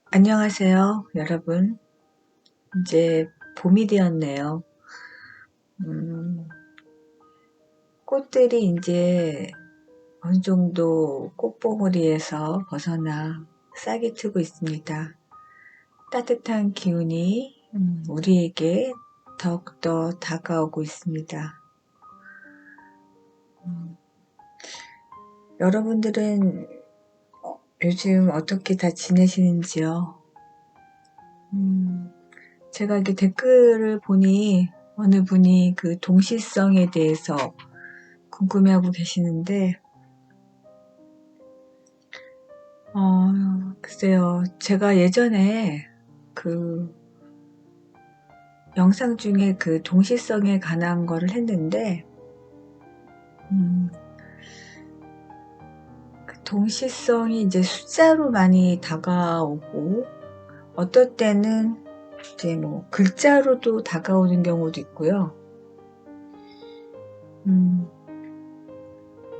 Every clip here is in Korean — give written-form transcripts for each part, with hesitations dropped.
안녕하세요, 여러분. 이제 봄이 되었네요. 음, 꽃들이 이제 어느 정도 꽃봉오리에서 벗어나 싹이 트고 있습니다. 따뜻한 기운이 우리에게 더욱더 다가오고 있습니다. 여러분들은 요즘 어떻게 다 지내시는지요? 제가 이렇게 댓글을 보니 어느 분이 그 동시성에 대해서 궁금해하고 계시는데, 글쎄요. 제가 예전에 그 영상 중에 그 동시성에 관한 거를 했는데, 음, 그 동시성이 이제 숫자로 많이 다가오고, 어떨 때는 이제 뭐 글자로도 다가오는 경우도 있고요. 음,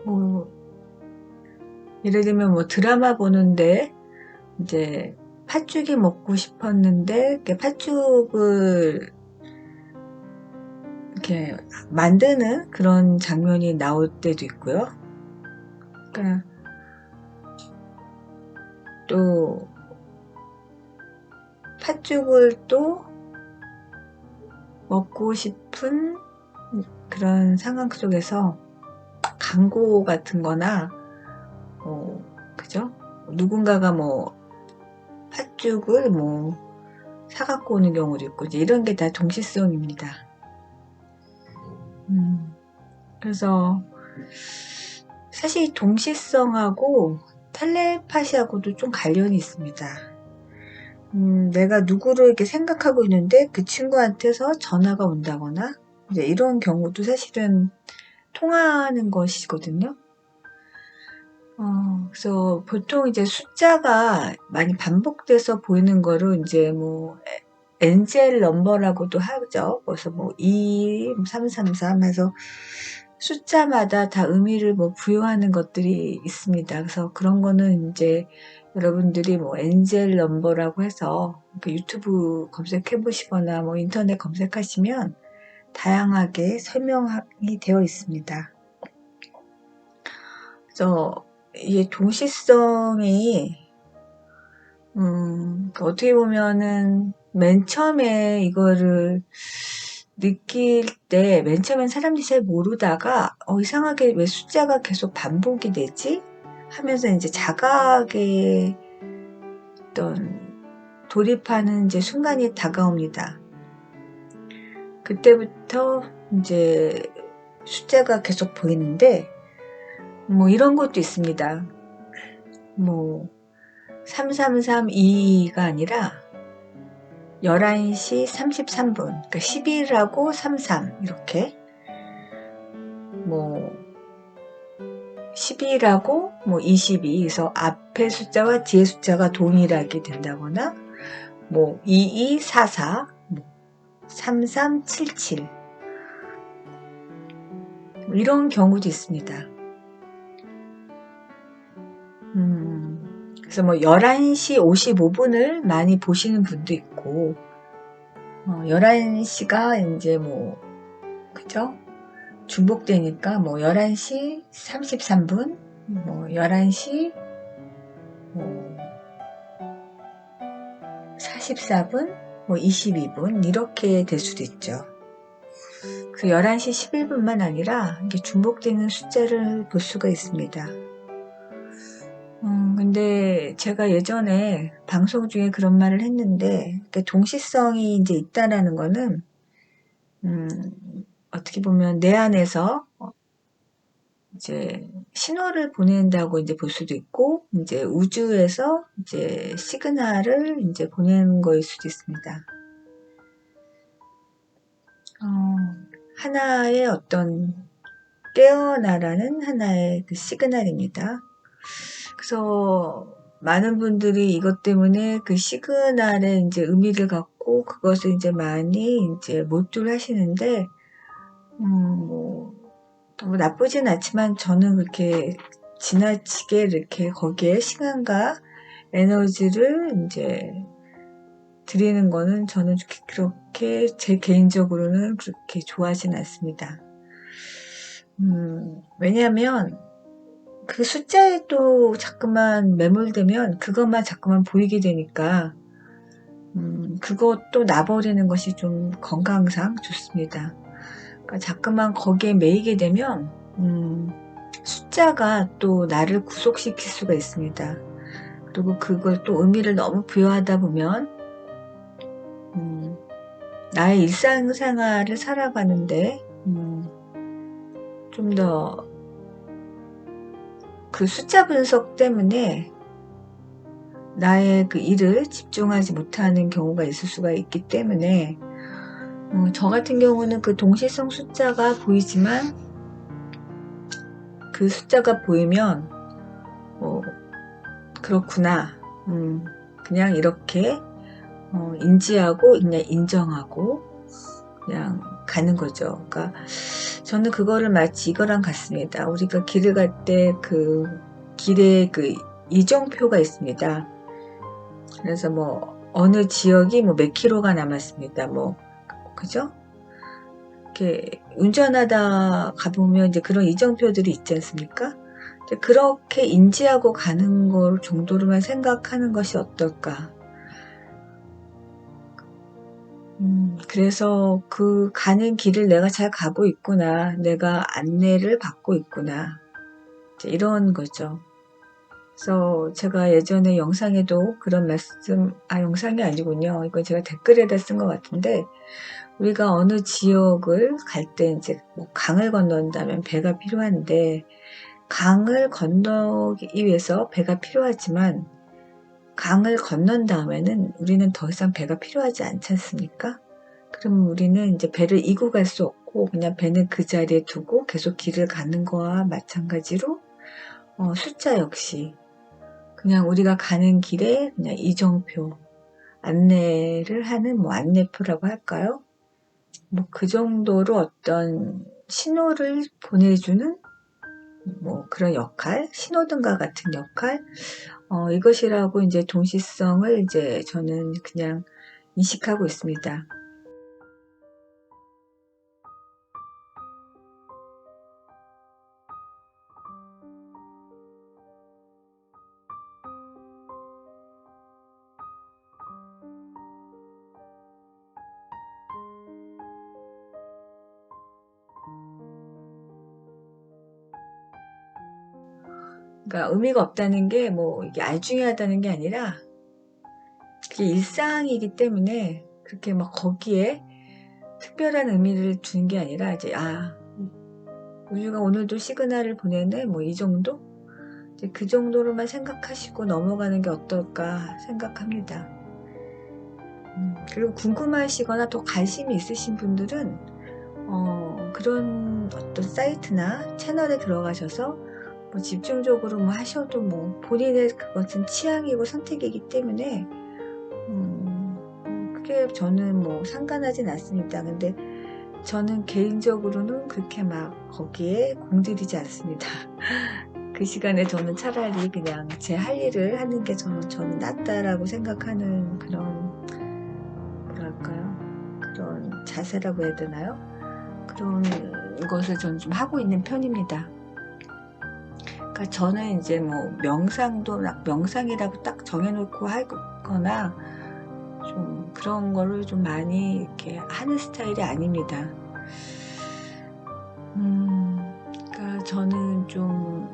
뭐, 예를 들면 뭐 드라마 보는데, 이제 팥죽이 먹고 싶었는데, 이렇게 팥죽을 이렇게 만드는 그런 장면이 나올 때도 있고요. 그러니까 또 팥죽을 또 먹고 싶은 그런 상황 속에서 광고 같은 거나 그죠? 누군가가 뭐 팥죽을 뭐 사갖고 오는 경우도 있고 이제 이런 게 다 동시성입니다. 그래서 사실 동시성하고 텔레파시하고도 좀 관련이 있습니다. 내가 누구를 이렇게 생각하고 있는데 그 친구한테서 전화가 온다거나 이제 이런 경우도 사실은 통하는 것이거든요. 그래서 보통 이제 숫자가 많이 반복돼서 보이는 거를 이제 뭐 엔젤 넘버라고도 하죠. 그래서 뭐 2, 333 해서 숫자마다 다 의미를 뭐 부여하는 것들이 있습니다. 그래서 그런 거는 이제 여러분들이 뭐 엔젤 넘버라고 해서 그 유튜브 검색해 보시거나 뭐 인터넷 검색하시면 다양하게 설명이 되어 있습니다. 그래서 이게 동시성이 어떻게 보면은 맨 처음에 이거를 느낄 때 맨 처음엔 사람들이 잘 모르다가 이상하게 왜 숫자가 계속 반복이 되지? 하면서 이제 자각의 어떤 돌입하는 이제 순간이 다가옵니다. 그때부터 이제 숫자가 계속 보이는데 뭐 이런 것도 있습니다. 뭐 3332가 아니라 11시 33분, 그러니까 11하고 33 이렇게 뭐 11하고 뭐 22, 그래서 앞에 숫자와 뒤에 숫자가 동일하게 된다거나 뭐 2244, 뭐 3377 이런 경우도 있습니다. 그래서 뭐 11시 55분을 많이 보시는 분도 있고 11시가 이제 뭐 그죠? 중복되니까 뭐 11시 33분, 뭐 11시 뭐 44분, 뭐 22분 이렇게 될 수도 있죠. 그 11시 11분만 아니라 이게 중복되는 숫자를 볼 수가 있습니다. 근데 제가 예전에 방송 중에 그런 말을 했는데 동시성이 이제 있다라는 거는 음, 어떻게 보면 내 안에서 이제 신호를 보낸다고 이제 볼 수도 있고, 이제 우주에서 이제 시그널을 이제 보내는 거일 수도 있습니다. 하나의 어떤 깨어나라는 하나의 그 시그널입니다. 그래서 많은 분들이 이것 때문에 그 시그널에 이제 의미를 갖고 그것을 이제 많이 이제 몰두를 하시는데, 뭐, 뭐 나쁘진 않지만 저는 그렇게 지나치게 이렇게 거기에 시간과 에너지를 이제 드리는 거는 저는 그렇게 제 개인적으로는 그렇게 좋아하진 않습니다. 왜냐하면 그 숫자에 또 자꾸만 매몰되면 그것만 자꾸만 보이게 되니까 그것도 놔버리는 것이 좀 건강상 좋습니다. 그러니까 자꾸만 거기에 매이게 되면 숫자가 또 나를 구속시킬 수가 있습니다. 그리고 그걸 또 의미를 너무 부여하다 보면 나의 일상생활을 살아가는데 좀 더 그 숫자 분석 때문에 나의 그 일을 집중하지 못하는 경우가 있을 수가 있기 때문에 저 같은 경우는 그 동시성 숫자가 보이지만 그 숫자가 보이면 그렇구나 그냥 이렇게 인지하고 그냥 인정하고 그냥 가는 거죠. 그러니까 저는 그거를 마치 이거랑 같습니다. 우리가 길을 갈 때 그 길에 그 이정표가 있습니다. 그래서 뭐 어느 지역이 뭐 몇 킬로가 남았습니다. 뭐 그죠? 이렇게 운전하다 가보면 이제 그런 이정표들이 있지 않습니까? 그렇게 인지하고 가는 걸 정도로만 생각하는 것이 어떨까? 그래서 그 가는 길을 내가 잘 가고 있구나. 내가 안내를 받고 있구나. 이런 거죠. 그래서 제가 예전에 영상에도 그런 말씀, 영상이 아니군요. 이건 제가 댓글에다 쓴 것 같은데, 우리가 어느 지역을 갈 때 이제 뭐 강을 건넌다면 배가 필요한데, 강을 건너기 위해서 배가 필요하지만, 강을 건넌 다음에는 우리는 더 이상 배가 필요하지 않지 않습니까? 그럼 우리는 이제 배를 이고 갈 수 없고 그냥 배는 그 자리에 두고 계속 길을 가는 거와 마찬가지로 숫자 역시 그냥 우리가 가는 길에 그냥 이정표 안내를 하는 뭐 안내표라고 할까요? 뭐 그 정도로 어떤 신호를 보내주는 뭐 그런 역할, 신호등과 같은 역할, 이것이라고 이제 동시성을 이제 저는 그냥 인식하고 있습니다. 그러니까 의미가 없다는 게 뭐 이게 알중요하다는 게 아니라 그게 일상이기 때문에 그렇게 막 거기에 특별한 의미를 두는 게 아니라 이제 우주가 오늘도 시그널을 보내네 뭐 이 정도? 이제 그 정도로만 생각하시고 넘어가는 게 어떨까 생각합니다. 그리고 궁금하시거나 더 관심이 있으신 분들은 그런 어떤 사이트나 채널에 들어가셔서 뭐 집중적으로 뭐 하셔도 뭐 본인의 그것은 취향이고 선택이기 때문에 크게 저는 뭐 상관하진 않습니다. 근데 저는 개인적으로는 그렇게 막 거기에 공들이지 않습니다. 그 시간에 저는 차라리 그냥 제 할 일을 하는 게 저는 낫다라고 생각하는 그런 뭐랄까요? 그런 자세라고 해야 되나요? 그런 것을 저는 좀 하고 있는 편입니다. 그러니까 저는 이제 뭐 명상도 명상이라고 딱 정해놓고 하거나 좀 그런 거를 좀 많이 이렇게 하는 스타일이 아닙니다. 그러니까 저는 좀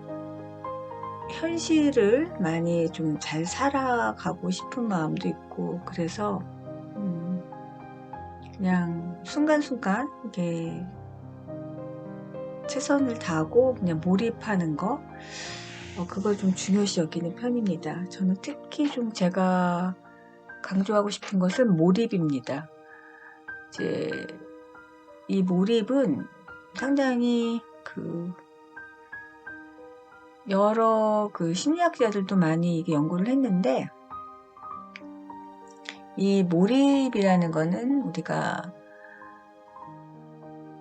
현실을 많이 좀 잘 살아가고 싶은 마음도 있고 그래서 그냥 순간순간 이게 최선을 다하고 그냥 몰입하는 거 그걸 좀 중요시 여기는 편입니다. 저는 특히 좀 제가 강조하고 싶은 것은 몰입입니다. 이제 이 몰입은 상당히 여러 심리학자들도 많이 이게 연구를 했는데 이 몰입이라는 거는 우리가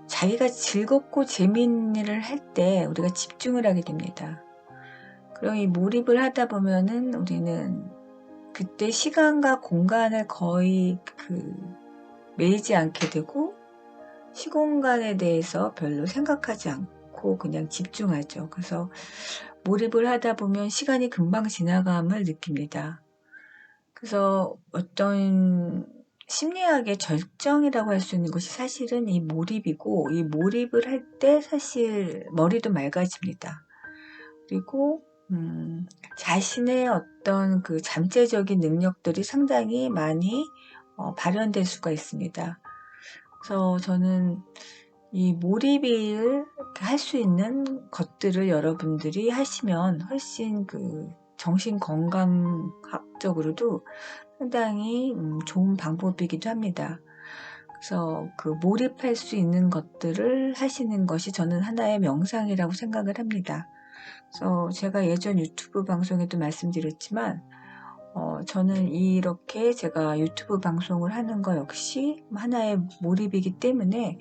자기가 즐겁고 재미있는 일을 할 때 우리가 집중을 하게 됩니다. 그럼 이 몰입을 하다 보면은 우리는 그때 시간과 공간을 거의 매이지 않게 되고 시공간에 대해서 별로 생각하지 않고 그냥 집중하죠. 그래서 몰입을 하다 보면 시간이 금방 지나감을 느낍니다. 그래서 어떤 심리학의 절정이라고 할 수 있는 것이 사실은 이 몰입이고, 이 몰입을 할 때 사실 머리도 맑아집니다. 그리고 자신의 어떤 그 잠재적인 능력들이 상당히 많이 발현될 수가 있습니다. 그래서 저는 이 몰입을 할 수 있는 것들을 여러분들이 하시면 훨씬 정신 건강학적으로도 상당히 좋은 방법이기도 합니다. 그래서 몰입할 수 있는 것들을 하시는 것이 저는 하나의 명상이라고 생각을 합니다. 그래서 제가 예전 유튜브 방송에도 말씀드렸지만 저는 이렇게 제가 유튜브 방송을 하는 거 역시 하나의 몰입이기 때문에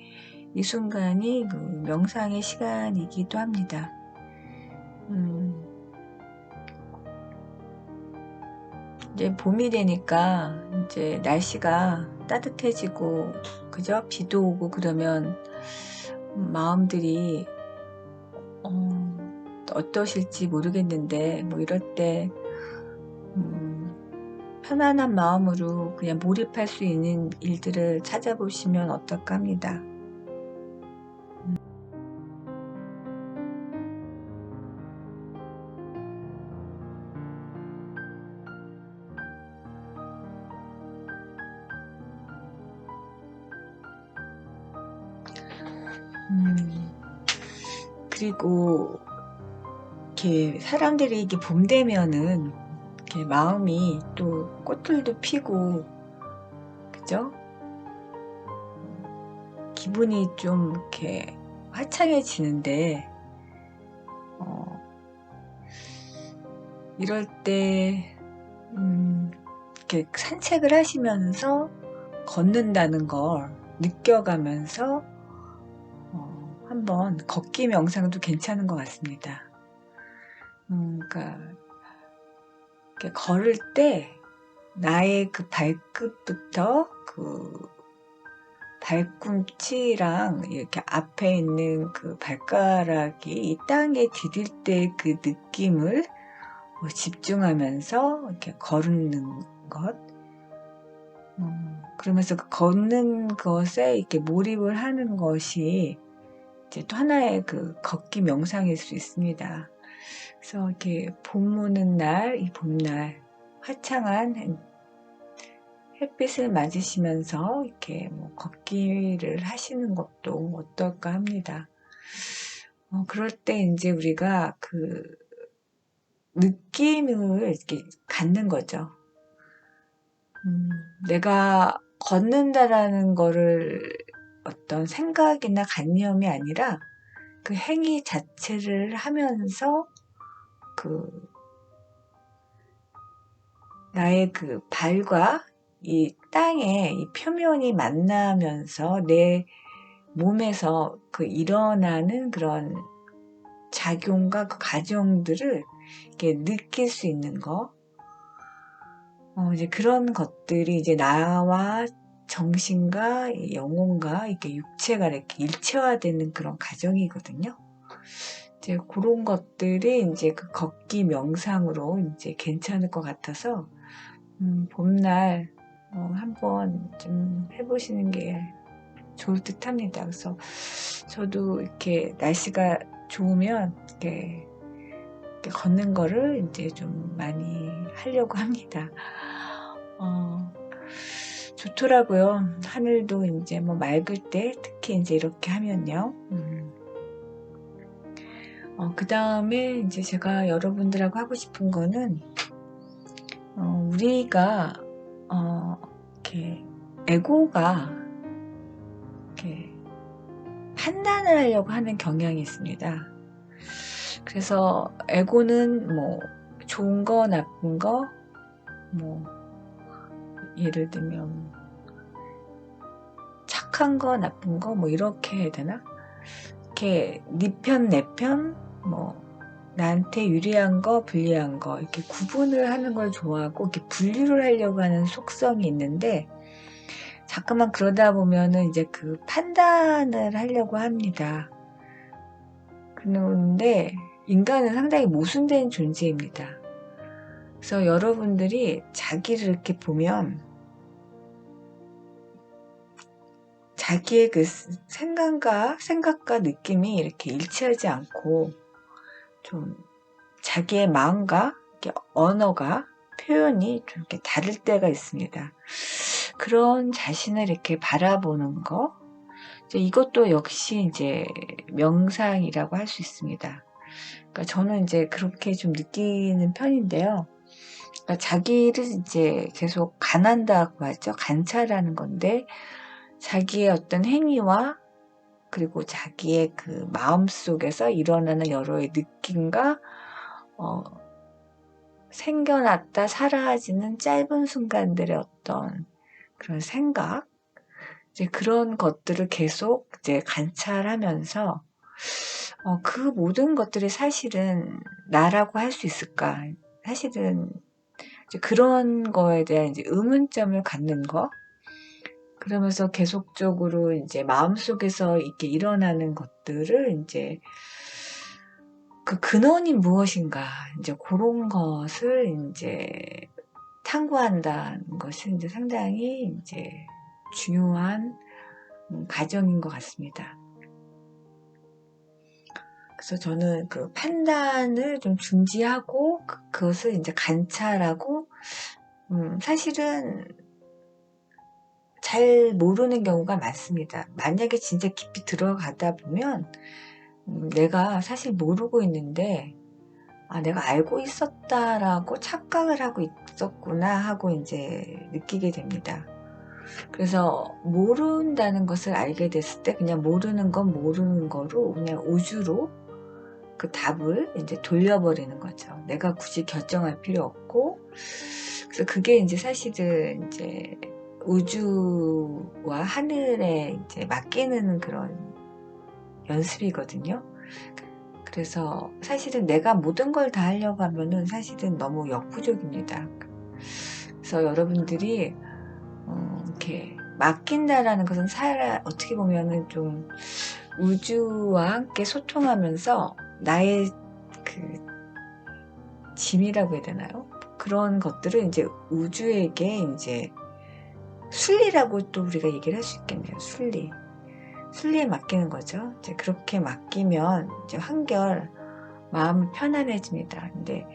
이 순간이 명상의 시간이기도 합니다. 이제 봄이 되니까 이제 날씨가 따뜻해지고 그죠? 비도 오고 그러면 마음들이 어떠실지 모르겠는데 뭐 이럴 때 편안한 마음으로 그냥 몰입할 수 있는 일들을 찾아보시면 어떨까 합니다. 그리고 이렇게 사람들이 이게 봄 되면은 이렇게 마음이 또 꽃들도 피고 그죠? 기분이 좀 이렇게 화창해지는데 이럴 때 이렇게 산책을 하시면서 걷는다는 걸 느껴가면서 한번 걷기 명상도 괜찮은 것 같습니다. 그러니까 이렇게 걸을 때 나의 발끝부터 발꿈치랑 이렇게 앞에 있는 발가락이 이 땅에 디딜 때 그 느낌을 집중하면서 이렇게 걸는 것. 그러면서 걷는 것에 이렇게 몰입을 하는 것이 이제 또 하나의 걷기 명상일 수 있습니다. 그래서 이렇게 봄 오는 날, 이 봄날 화창한 햇빛을 맞으시면서 이렇게 걷기를 하시는 것도 어떨까 합니다. 그럴 때 이제 우리가 느낌을 이렇게 갖는 거죠. 내가 걷는다라는 거를 어떤 생각이나 관념이 아니라 그 행위 자체를 하면서 나의 발과 이 땅의 이 표면이 만나면서 내 몸에서 일어나는 그런 작용과 과정들을 이렇게 느낄 수 있는 거. 이제 그런 것들이 이제 나와 정신과 영혼과 이렇게 육체가 이렇게 일체화되는 그런 과정이거든요. 이제 그런 것들이 이제 걷기 명상으로 이제 괜찮을 것 같아서 봄날 한번 좀 해보시는 게 좋을 듯 합니다. 그래서 저도 이렇게 날씨가 좋으면 이렇게 걷는 거를 이제 좀 많이 하려고 합니다. 좋더라고요. 하늘도 이제 맑을 때 특히 이제 이렇게 하면요. 그 다음에 이제 제가 여러분들하고 하고 싶은 거는 우리가 이렇게 에고가 이렇게 판단을 하려고 하는 경향이 있습니다. 그래서 에고는 뭐 좋은 거 나쁜 거 뭐 예를 들면 착한 거 나쁜 거 뭐 이렇게 해야 되나? 이렇게 네 편 내 편 뭐 나한테 유리한 거, 불리한 거, 이렇게 구분을 하는 걸 좋아하고, 이렇게 분류를 하려고 하는 속성이 있는데, 자꾸만 그러다 보면은 이제 그 판단을 하려고 합니다. 그런데, 인간은 상당히 모순된 존재입니다. 그래서 여러분들이 자기를 이렇게 보면, 자기의 그 생각과 느낌이 이렇게 일치하지 않고, 좀 자기의 마음과 이렇게 언어가 표현이 좀 이렇게 다를 때가 있습니다. 그런 자신을 이렇게 바라보는 거, 이것도 역시 이제 명상이라고 할 수 있습니다. 그러니까 저는 이제 그렇게 좀 느끼는 편인데요. 그러니까 자기를 이제 계속 관한다고 하죠. 관찰하는 건데, 자기의 어떤 행위와 그리고 자기의 그 마음 속에서 일어나는 여러의 느낌과 생겨났다 사라지는 짧은 순간들의 어떤 그런 생각, 이제 그런 것들을 계속 이제 관찰하면서 그 모든 것들이 사실은 나라고 할 수 있을까? 사실은 이제 그런 거에 대한 이제 의문점을 갖는 거. 그러면서 계속적으로 이제 마음속에서 이렇게 일어나는 것들을 이제 그 근원이 무엇인가, 이제 그런 것을 이제 탐구한다는 것은 이제 상당히 이제 중요한 과정인 것 같습니다. 그래서 저는 그 판단을 좀 중지하고 그것을 이제 관찰하고 사실은 잘 모르는 경우가 많습니다. 만약에 진짜 깊이 들어가다 보면 내가 사실 모르고 있는데 내가 알고 있었다라고 착각을 하고 있었구나 하고 이제 느끼게 됩니다. 그래서 모른다는 것을 알게 됐을 때 그냥 모르는 건 모르는 거로 그냥 우주로 그 답을 이제 돌려버리는 거죠. 내가 굳이 결정할 필요 없고, 그래서 그게 이제 사실은 이제 우주와 하늘에 이제 맡기는 그런 연습이거든요. 그래서 사실은 내가 모든 걸 다 하려고 하면은 사실은 너무 역부족입니다. 그래서 여러분들이 이렇게 맡긴다라는 것은 어떻게 보면은 좀 우주와 함께 소통하면서 나의 그 짐이라고 해야 되나요? 그런 것들을 이제 우주에게 이제 순리라고 또 우리가 얘기를 할 수 있겠네요. 순리에 맡기는 거죠. 이제 그렇게 맡기면 이제 한결 마음이 편안해집니다. 근데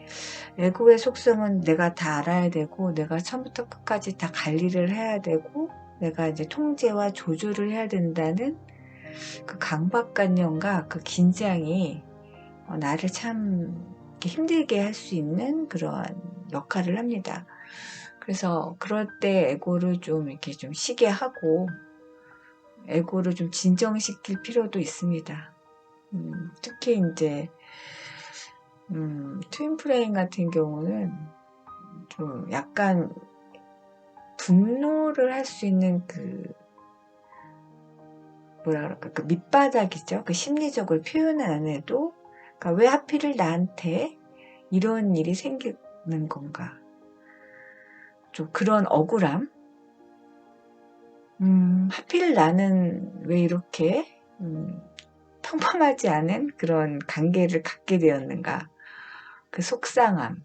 에고의 속성은 내가 다 알아야 되고, 내가 처음부터 끝까지 다 관리를 해야 되고, 내가 이제 통제와 조절을 해야 된다는 그 강박관념과 그 긴장이 나를 참 힘들게 할 수 있는 그런 역할을 합니다. 그래서 그럴 때 에고를 좀 이렇게 좀 쉬게 하고 에고를 좀 진정시킬 필요도 있습니다. 특히 이제 트윈플레잉 같은 경우는 좀 약간 분노를 할 수 있는 그 뭐라 그럴까 그 밑바닥이죠. 그 심리적으로 표현을 안 해도 그러니까 왜 하필을 나한테 이런 일이 생기는 건가? 좀 그런 억울함. 하필 나는 왜 이렇게 평범하지 않은 그런 관계를 갖게 되었는가? 그 속상함.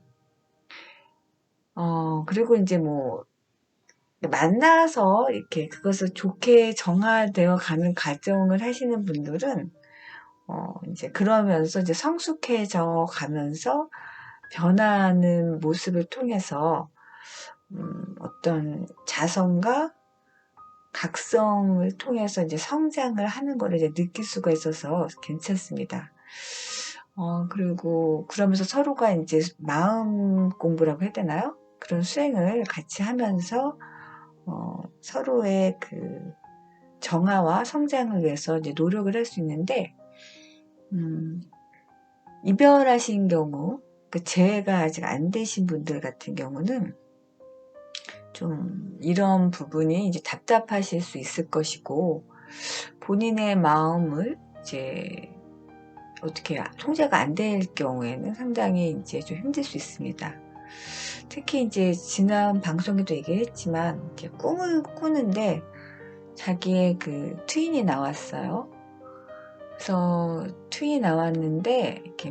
그리고 이제 뭐 만나서 이렇게 그것을 좋게 정화되어 가는 과정을 하시는 분들은 이제 그러면서 이제 성숙해져 가면서 변하는 모습을 통해서 어떤 자성과 각성을 통해서 이제 성장을 하는 걸 이제 느낄 수가 있어서 괜찮습니다. 그리고 그러면서 서로가 이제 마음 공부라고 해야 되나요? 그런 수행을 같이 하면서 서로의 그 정화와 성장을 위해서 이제 노력을 할 수 있는데, 이별하신 경우, 그 재회가 아직 안 되신 분들 같은 경우는 좀 이런 부분이 이제 답답하실 수 있을 것이고, 본인의 마음을 이제 어떻게 통제가 안 될 경우에는 상당히 이제 좀 힘들 수 있습니다. 특히 이제 지난 방송에도 얘기했지만 이렇게 꿈을 꾸는데 자기의 그 트윈이 나왔어요. 그래서 트윈이 나왔는데 이렇게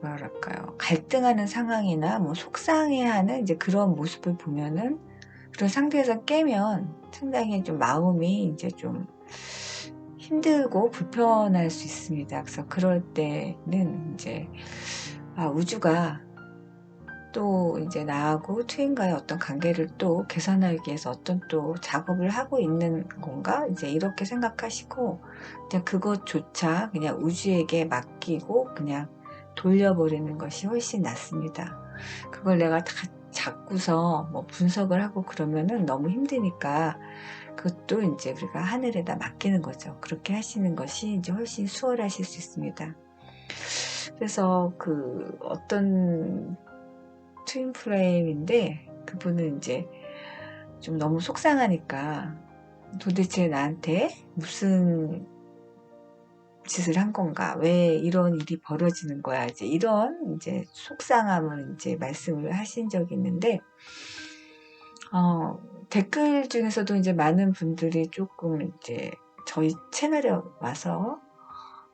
뭐랄까요, 갈등하는 상황이나 뭐 속상해하는 이제 그런 모습을 보면은 그런 상태에서 깨면 상당히 좀 마음이 이제 좀 힘들고 불편할 수 있습니다. 그래서 그럴 때는 이제 우주가 또 이제 나하고 트윈과의 어떤 관계를 또 개선하기 위해서 어떤 또 작업을 하고 있는 건가? 이제 이렇게 생각하시고 그냥 그것조차 그냥 우주에게 맡기고 그냥 돌려버리는 것이 훨씬 낫습니다. 그걸 내가 다 잡고서 뭐 분석을 하고 그러면은 너무 힘드니까 그것도 이제 우리가 하늘에다 맡기는 거죠. 그렇게 하시는 것이 이제 훨씬 수월하실 수 있습니다. 그래서 그 어떤 트윈 프레임인데 그분은 이제 좀 너무 속상하니까 도대체 나한테 무슨 짓을 한 건가? 왜 이런 일이 벌어지는 거야? 이제 이런 이제 속상함을 이제 말씀을 하신 적이 있는데, 댓글 중에서도 이제 많은 분들이 조금 이제 저희 채널에 와서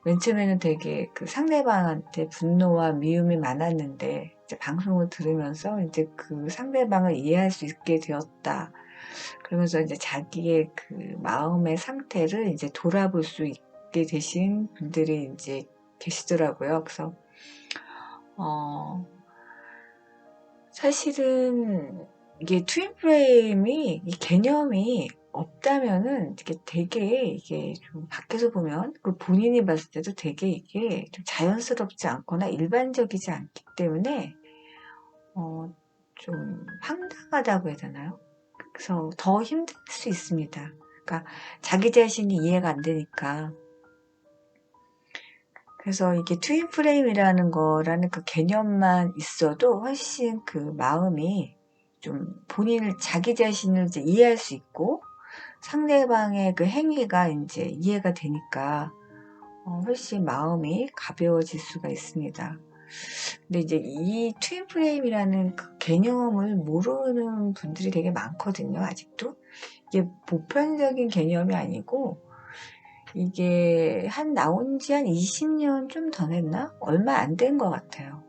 맨 처음에는 되게 그 상대방한테 분노와 미움이 많았는데 이제 방송을 들으면서 이제 그 상대방을 이해할 수 있게 되었다. 그러면서 이제 자기의 그 마음의 상태를 이제 돌아볼 수 있게 되신 분들이 이제 계시더라고요. 그래서 사실은 이게 트윈 프레임이 이 개념이 없다면은 이게 되게 이게 좀 밖에서 보면 그 본인이 봤을 때도 되게 이게 좀 자연스럽지 않거나 일반적이지 않기 때문에 좀 황당하다고 해야 되나요? 그래서 더 힘들 수 있습니다. 그러니까 자기 자신이 이해가 안 되니까. 그래서 이게 트윈 프레임이라는 거라는 그 개념만 있어도 훨씬 그 마음이 좀 본인을 자기 자신을 이제 이해할 수 있고 상대방의 그 행위가 이제 이해가 되니까 훨씬 마음이 가벼워질 수가 있습니다. 근데 이제 이 트윈 프레임이라는 그 개념을 모르는 분들이 되게 많거든요, 아직도. 이게 보편적인 개념이 아니고 이게 나온 지 한 20년 좀 더 됐나? 얼마 안 된 것 같아요.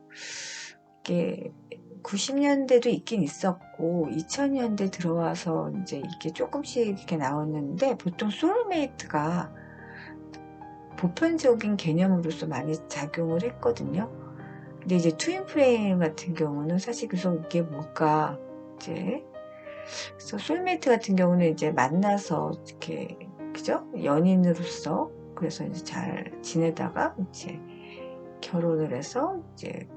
이게 90년대도 있긴 있었고 2000년대 들어와서 이제 이게 조금씩 이렇게 나왔는데 보통 소울메이트가 보편적인 개념으로서 많이 작용을 했거든요. 근데 이제 트윈 프레임 같은 경우는 사실 그래서 이게 뭘까 이제 그래서 소울메이트 같은 경우는 이제 만나서 이렇게 그죠? 연인으로서 그래서 이제 잘 지내다가 이제 결혼을 해서 이제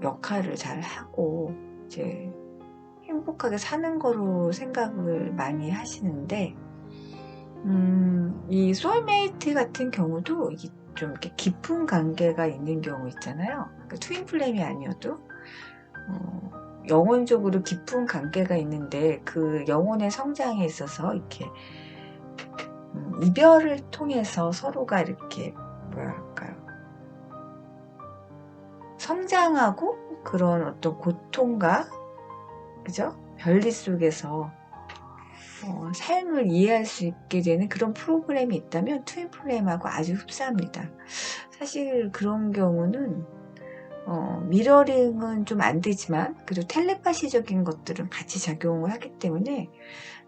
역할을 잘 하고 이제 행복하게 사는 거로 생각을 많이 하시는데 이 소울메이트 같은 경우도 이게 좀 이렇게 깊은 관계가 있는 경우 있잖아요. 그러니까 트윈 플레임이 아니어도 영혼적으로 깊은 관계가 있는데 그 영혼의 성장에 있어서 이렇게 이별을 통해서 서로가 이렇게 뭐랄까요 성장하고 그런 어떤 고통과 그죠? 별리 속에서 삶을 이해할 수 있게 되는 그런 프로그램이 있다면 트윈 프레임하고 아주 흡사합니다. 사실 그런 경우는 미러링은 좀 안 되지만 그래도 텔레파시적인 것들은 같이 작용을 하기 때문에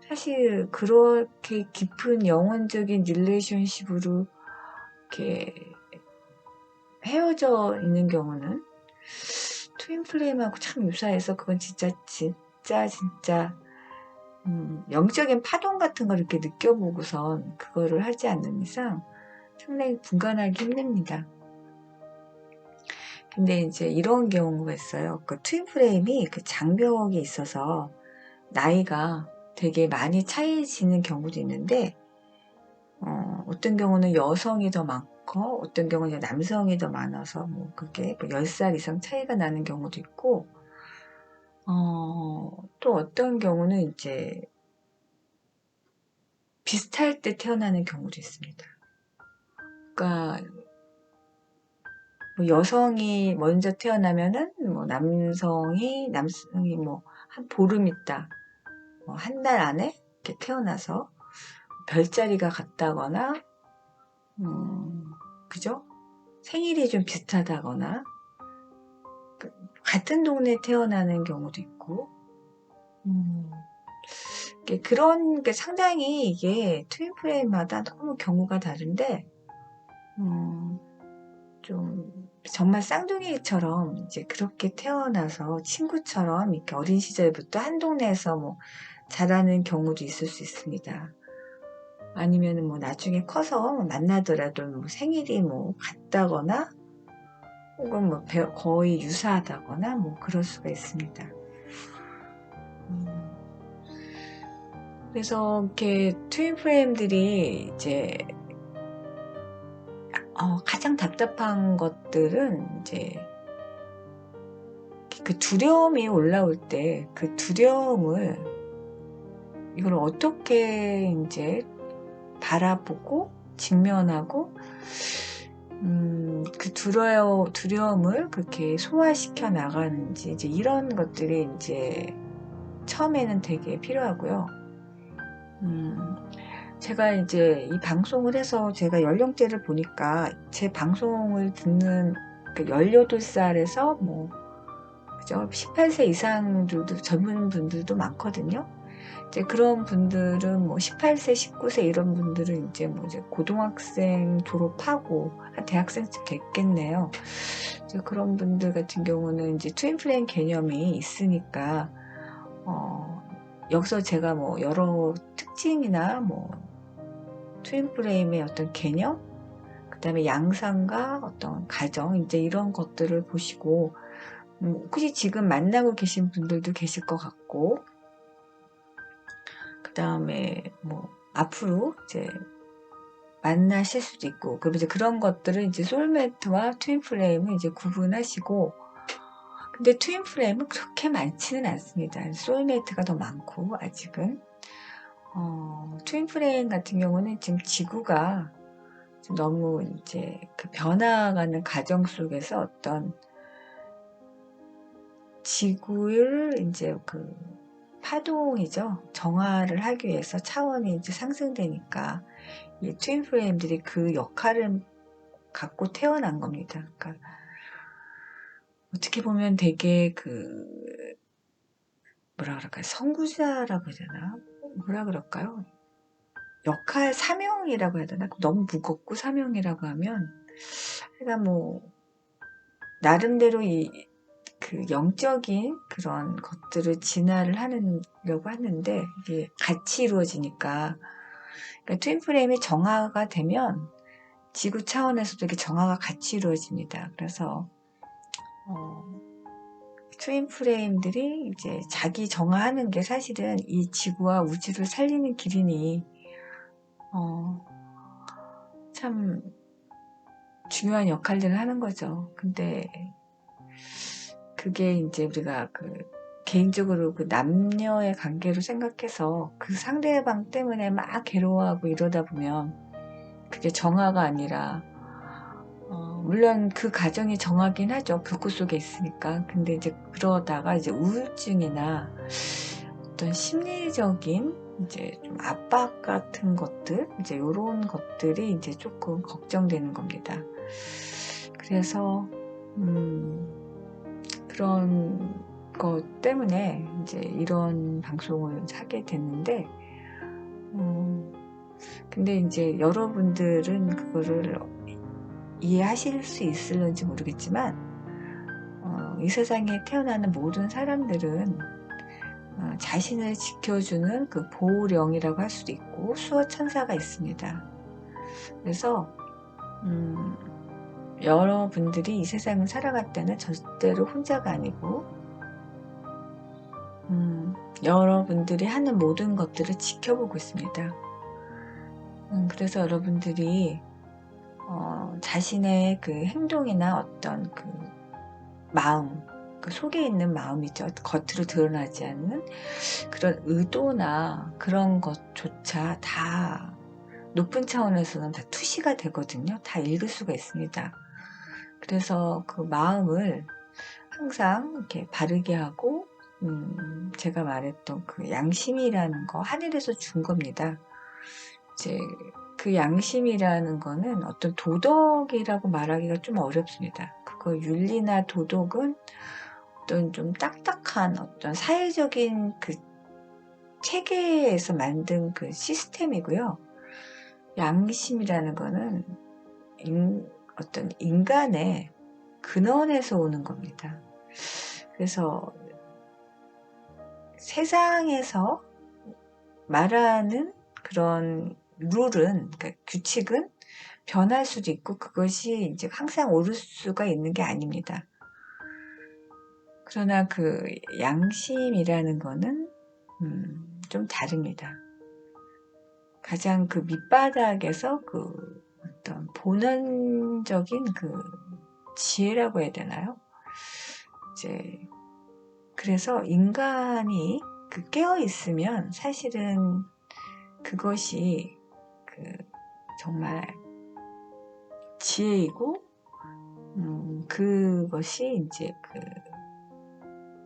사실 그렇게 깊은 영혼적인 릴레이션십으로 이렇게 헤어져 있는 경우는 트윈 플레임하고 참 유사해서 그건 진짜 영적인 파동 같은 걸 이렇게 느껴보고선 그거를 하지 않는 이상 상당히 분간하기 힘듭니다. 근데 이제 이런 경우가 있어요. 그 트윈 프레임이 그 장벽이 있어서 나이가 되게 많이 차이지는 경우도 있는데 어떤 경우는 여성이 더 많고 어떤 경우는 남성이 더 많아서 뭐 그게 뭐 10살 이상 차이가 나는 경우도 있고 또 어떤 경우는 이제 비슷할 때 태어나는 경우도 있습니다. 그러니까 뭐 여성이 먼저 태어나면은 뭐 남성이 뭐 한 보름 있다, 뭐 한 달 안에 이렇게 태어나서 별자리가 같다거나, 그죠? 생일이 좀 비슷하다거나, 같은 동네에 태어나는 경우도 있고, 그런 게 상당히 이게 트윈 프레임마다 너무 경우가 다른데, 좀 정말 쌍둥이처럼 이제 그렇게 태어나서 친구처럼 이렇게 어린 시절부터 한 동네에서 뭐 자라는 경우도 있을 수 있습니다. 아니면은 뭐 나중에 커서 만나더라도 뭐 생일이 뭐 같다거나 혹은 뭐 거의 유사하다거나 뭐 그럴 수가 있습니다. 그래서 이렇게 트윈 프레임들이 이제 가장 답답한 것들은 이제 그 두려움이 올라올 때 그 두려움을 이걸 어떻게 이제 바라보고 직면하고 그 두려움을 그렇게 소화시켜 나가는지 이제 이런 것들이 이제 처음에는 되게 필요하고요. 제가 이제 이 방송을 해서 제가 연령대를 보니까 제 방송을 듣는 그 18살에서 뭐 그죠? 18세 이상들도 젊은 분들도 많거든요. 이제 그런 분들은 뭐 18세, 19세 이런 분들은 이제 뭐 이제 고등학생 졸업하고 한 대학생쯤 됐겠네요. 이제 그런 분들 같은 경우는 이제 트윈 플레임 개념이 있으니까 여기서 제가 뭐 여러 특징이나 뭐 트윈 플레임의 어떤 개념, 그 다음에 양상과 어떤 가정 이제 이런 것들을 보시고 혹시 지금 만나고 계신 분들도 계실 것 같고, 그 다음에 뭐 앞으로 이제 만나실 수도 있고, 그럼 이제 그런 것들을 이제 소울메이트와 트윈 플레임을 이제 구분하시고, 근데 트윈 플레임은 그렇게 많지는 않습니다. 소울메이트가 더 많고 아직은 트윈 플레임 같은 경우는 지금 지구가 너무 이제 그 변화가는 과정 속에서 어떤 지구를 이제 그 파동이죠. 정화를 하기 위해서 차원이 이제 상승되니까 이 트윈 플레임들이 그 역할을 갖고 태어난 겁니다. 그러니까 어떻게 보면 되게 그 뭐라 그럴까요? 선구자라고 해야 되나? 뭐라 그럴까요? 역할 사명이라고 해야 되나? 너무 무겁고 사명이라고 하면 그러니까 뭐 나름대로 그 영적인 그런 것들을 진화를 하려고 하는데 이게 같이 이루어지니까 그러니까 트윈 프레임이 정화가 되면 지구 차원에서도 이렇게 정화가 같이 이루어집니다. 그래서 트윈 프레임들이 이제 자기 정화하는 게 사실은 이 지구와 우주를 살리는 길이니 참 중요한 역할들을 하는 거죠. 근데 그게 이제 우리가 그 개인적으로 그 남녀의 관계로 생각해서 그 상대방 때문에 막 괴로워하고 이러다 보면 그게 정화가 아니라 물론 그 가정이 정하긴 하죠. 불꽃 속에 있으니까. 근데 이제 그러다가 이제 우울증이나 어떤 심리적인 이제 좀 압박 같은 것들, 이제 요런 것들이 이제 조금 걱정되는 겁니다. 그래서, 그런 것 때문에 이제 이런 방송을 하게 됐는데, 근데 이제 여러분들은 그거를 이해하실 수 있을는지 모르겠지만 이 세상에 태어나는 모든 사람들은 자신을 지켜주는 그 보호령이라고 할 수도 있고 수호천사가 있습니다. 그래서 여러분들이 이 세상을 살아갈 때는 절대로 혼자가 아니고 여러분들이 하는 모든 것들을 지켜보고 있습니다. 그래서 여러분들이 자신의 그 행동이나 어떤 그 마음, 그 속에 있는 마음이죠. 겉으로 드러나지 않는 그런 의도나 그런 것조차 다 높은 차원에서는 다 투시가 되거든요. 다 읽을 수가 있습니다. 그래서 그 마음을 항상 이렇게 바르게 하고, 제가 말했던 그 양심이라는 거 하늘에서 준 겁니다. 이제 그 양심이라는 거는 어떤 도덕이라고 말하기가 좀 어렵습니다. 그거 윤리나 도덕은 어떤 좀 딱딱한 어떤 사회적인 그 체계에서 만든 그 시스템이고요. 양심이라는 거는 어떤 인간의 근원에서 오는 겁니다. 그래서 세상에서 말하는 그런 룰은, 그러니까 규칙은 변할 수도 있고 그것이 이제 항상 옳을 수가 있는 게 아닙니다. 그러나 그 양심이라는 거는 좀 다릅니다. 가장 그 밑바닥에서 그 어떤 본원적인 그 지혜라고 해야 되나요? 이제 그래서 인간이 그 깨어 있으면 사실은 그것이 그 정말 지혜이고 그것이 이제 그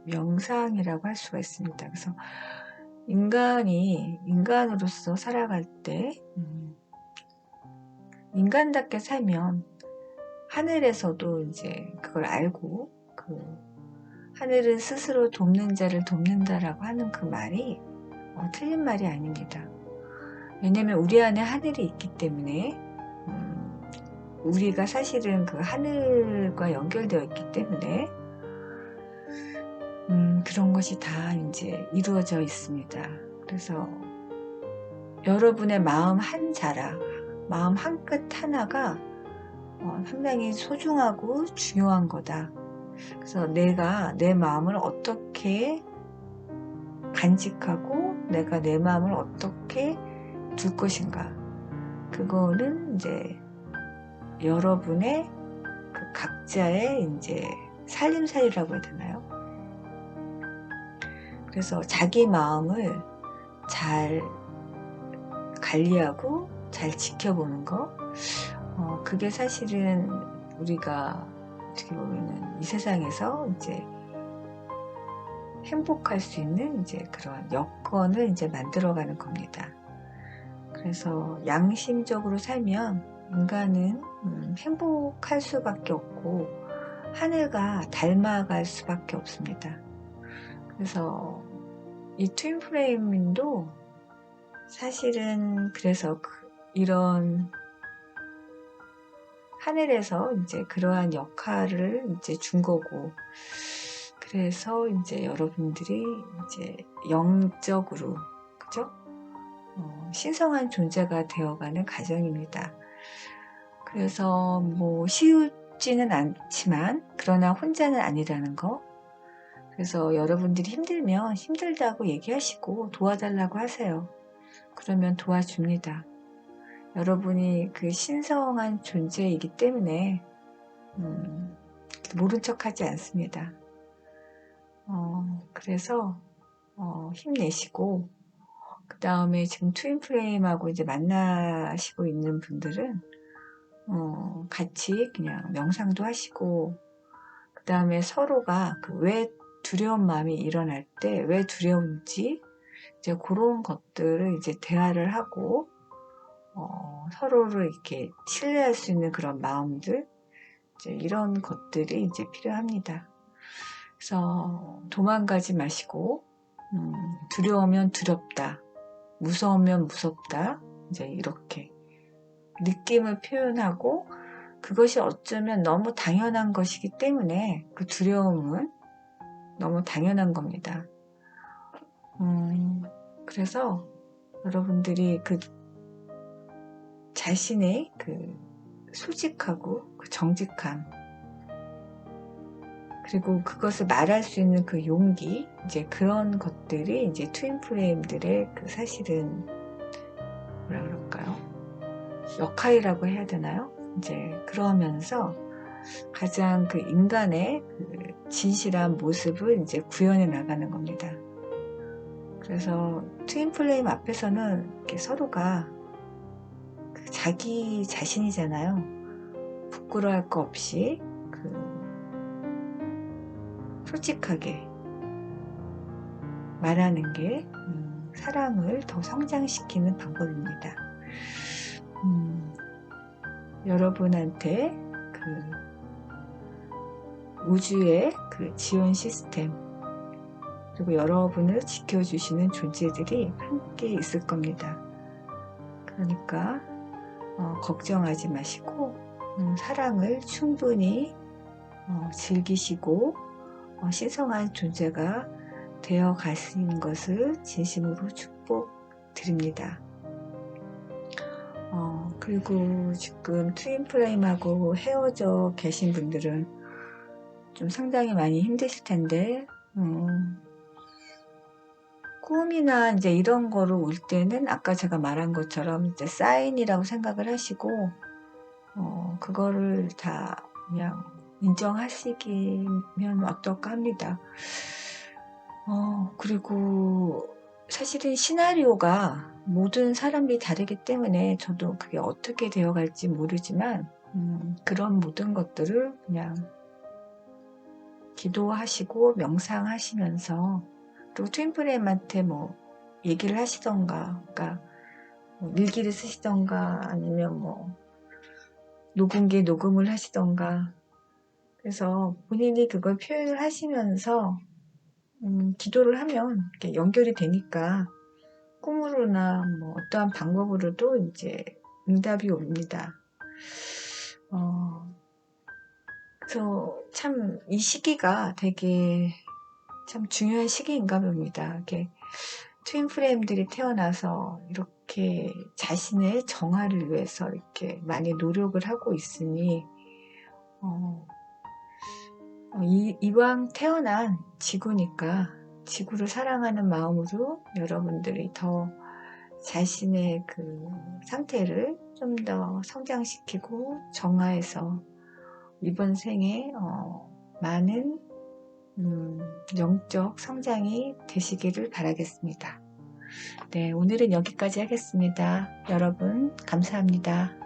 명상이라고 할 수가 있습니다. 그래서 인간이 인간으로서 살아갈 때 인간답게 살면 하늘에서도 이제 그걸 알고 그 하늘은 스스로 돕는 자를 돕는다라고 하는 그 말이 틀린 말이 아닙니다. 왜냐면 우리 안에 하늘이 있기 때문에 우리가 사실은 그 하늘과 연결되어 있기 때문에 그런 것이 다 이제 이루어져 있습니다. 그래서 여러분의 마음 한 자락, 마음 한 끗 하나가 상당히 소중하고 중요한 거다. 그래서 내가 내 마음을 어떻게 간직하고 내가 내 마음을 어떻게 둘 것인가. 그거는 이제 여러분의 그 각자의 이제 살림살이라고 해야 되나요? 그래서 자기 마음을 잘 관리하고 잘 지켜보는 거, 그게 사실은 우리가 어떻게 보면은 이 세상에서 이제 행복할 수 있는 이제 그런 여건을 이제 만들어가는 겁니다. 그래서 양심적으로 살면 인간은 행복할 수밖에 없고 하늘과 닮아갈 수밖에 없습니다. 그래서 이 트윈플레임도 사실은 그래서 이런 하늘에서 이제 그러한 역할을 이제 준 거고, 그래서 이제 여러분들이 이제 영적으로, 그죠? 신성한 존재가 되어가는 과정입니다. 그래서 뭐 쉬우지는 않지만, 그러나 혼자는 아니라는 거. 그래서 여러분들이 힘들면 힘들다고 얘기하시고 도와달라고 하세요. 그러면 도와줍니다. 여러분이 그 신성한 존재이기 때문에 모른 척 하지 않습니다. 그래서 힘내시고, 그 다음에 지금 트윈플레임하고 이제 만나시고 있는 분들은 같이 그냥 명상도 하시고, 그 다음에 서로가 그 왜 두려운 마음이 일어날 때 왜 두려운지 이제 그런 것들을 이제 대화를 하고 서로를 이렇게 신뢰할 수 있는 그런 마음들, 이제 이런 것들이 이제 필요합니다. 그래서 도망가지 마시고 두려우면 두렵다, 무서우면 무섭다, 이제 이렇게 느낌을 표현하고 그것이 어쩌면 너무 당연한 것이기 때문에 그 두려움은 너무 당연한 겁니다. 그래서 여러분들이 그 자신의 그 솔직하고 그 정직함, 그리고 그것을 말할 수 있는 그 용기, 이제 그런 것들이 이제 트윈플레임들의 그 사실은 뭐라 그럴까요? 역할이라고 해야 되나요? 이제 그러면서 가장 그 인간의 그 진실한 모습을 이제 구현해 나가는 겁니다. 그래서 트윈플레임 앞에서는 이렇게 서로가 그 자기 자신이잖아요. 부끄러워할 거 없이 솔직하게 말하는 게 사랑을 더 성장시키는 방법입니다. 여러분한테 그 우주의 그 지원 시스템, 그리고 여러분을 지켜주시는 존재들이 함께 있을 겁니다. 그러니까 걱정하지 마시고 사랑을 충분히 즐기시고 신성한 존재가 되어 가시는 것을 진심으로 축복드립니다. 그리고 지금 트윈플레임하고 헤어져 계신 분들은 좀 상당히 많이 힘드실 텐데, 꿈이나 이제 이런 거로 올 때는 아까 제가 말한 것처럼 이제 사인이라고 생각을 하시고, 그거를 다 그냥 인정하시기면 어떨까 합니다. 그리고 사실은 시나리오가 모든 사람들이 다르기 때문에 저도 그게 어떻게 되어갈지 모르지만 그런 모든 것들을 그냥 기도하시고 명상하시면서, 그리고 트윈플레임한테 뭐 얘기를 하시던가, 그러니까 뭐 일기를 쓰시던가 아니면 뭐 녹음기에 녹음을 하시던가, 그래서 본인이 그걸 표현을 하시면서 기도를 하면 이렇게 연결이 되니까 꿈으로나 뭐 어떠한 방법으로도 이제 응답이 옵니다. 그래서 참 이 시기가 되게 참 중요한 시기인가 봅니다. 이렇게 트윈플레임들이 태어나서 이렇게 자신의 정화를 위해서 이렇게 많이 노력을 하고 있으니 이왕 태어난 지구니까 지구를 사랑하는 마음으로 여러분들이 더 자신의 그 상태를 좀 더 성장시키고 정화해서 이번 생에 많은 영적 성장이 되시기를 바라겠습니다. 네, 오늘은 여기까지 하겠습니다. 여러분 감사합니다.